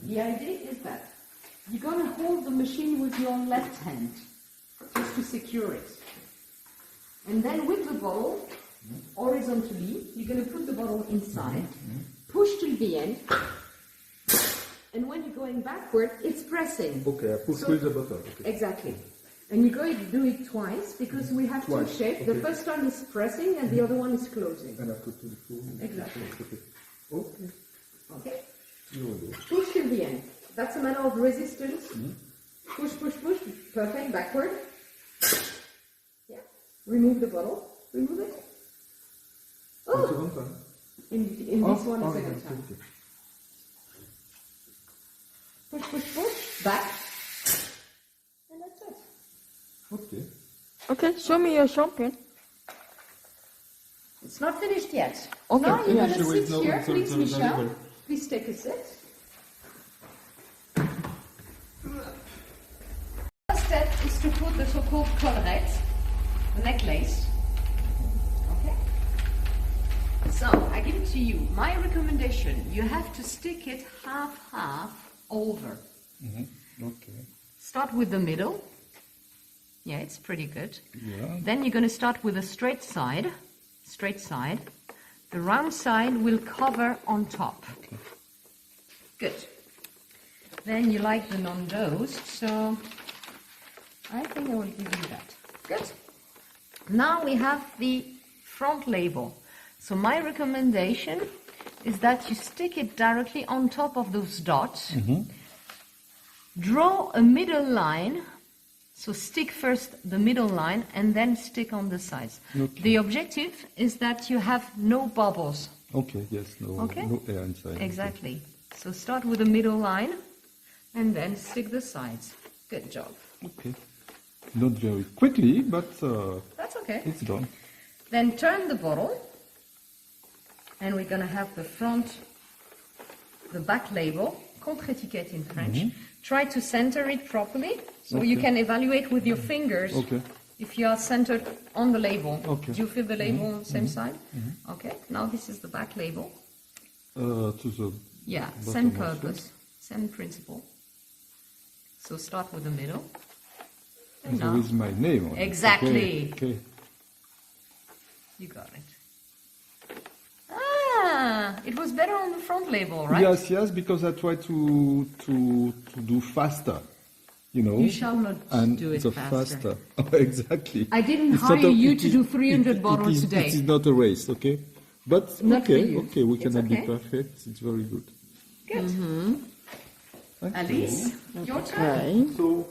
The idea is that you're going to hold the machine with your left hand, just to secure it. And then with the bottle, horizontally, you're going to put the bottle inside, push till the end, and when you're going backward, it's pressing. Okay, I push with the bottle. Okay. Exactly. And you're going to do it twice, because we have two shapes. Okay. The first one is pressing, and the other one is closing. And I put to the full. Exactly. Okay. Okay. Okay. Push till the end. That's a matter of resistance. Push, push, push. Perfect. Backward. Yeah. Remove the bottle. Remove it. Oh! Second time. In this one, a second time. Okay. Push, push, push. Back. And that's it. Okay. Okay, show me your champagne. It's not finished yet. Okay. Now you're Yeah, going to sure, sit no, here, sorry, please, sorry, Michelle. sorry. Please take a sit. First step is to put the so-called collarette, the necklace. Okay? So, I give it to you. My recommendation, you have to stick it half over. Okay. Start with the middle. Yeah, it's pretty good. Yeah. Then you're going to start with a straight side. Straight side. The round side will cover on top. Okay. Good. Then you like the non-dosed, so I think I will give you that. Good. Now we have the front label. So my recommendation is that you stick it directly on top of those dots. Draw a middle line. So stick first the middle line and then stick on the sides. Okay. The objective is that you have no bubbles. Okay, yes, no air inside. Exactly. So start with the middle line and then stick the sides. Good job. Okay. Not very quickly, but That's okay. it's done. Then turn the bottle and we're going to have the front, the back label, contre-étiquette in French. Try to center it properly so you can evaluate with your fingers if you are centered on the label. Okay. Do you feel the label on the same side? Okay. Now this is the back label. To the Yeah, bottom same also. purpose, same principle. So start with the middle. And there now, is my name on it. Exactly. Okay. you got it. Ah, it was better on the front label, right? Yes, because I try to do faster, you know. You shall not and do it the faster. Oh, exactly. I didn't It's hire not a- you it to is- do 300 it bottles is- today. It is not a race, okay? But Not for okay, you. okay, we It's cannot be okay. perfect. It's very good. Good. Thank you. Alice, your turn. Okay. So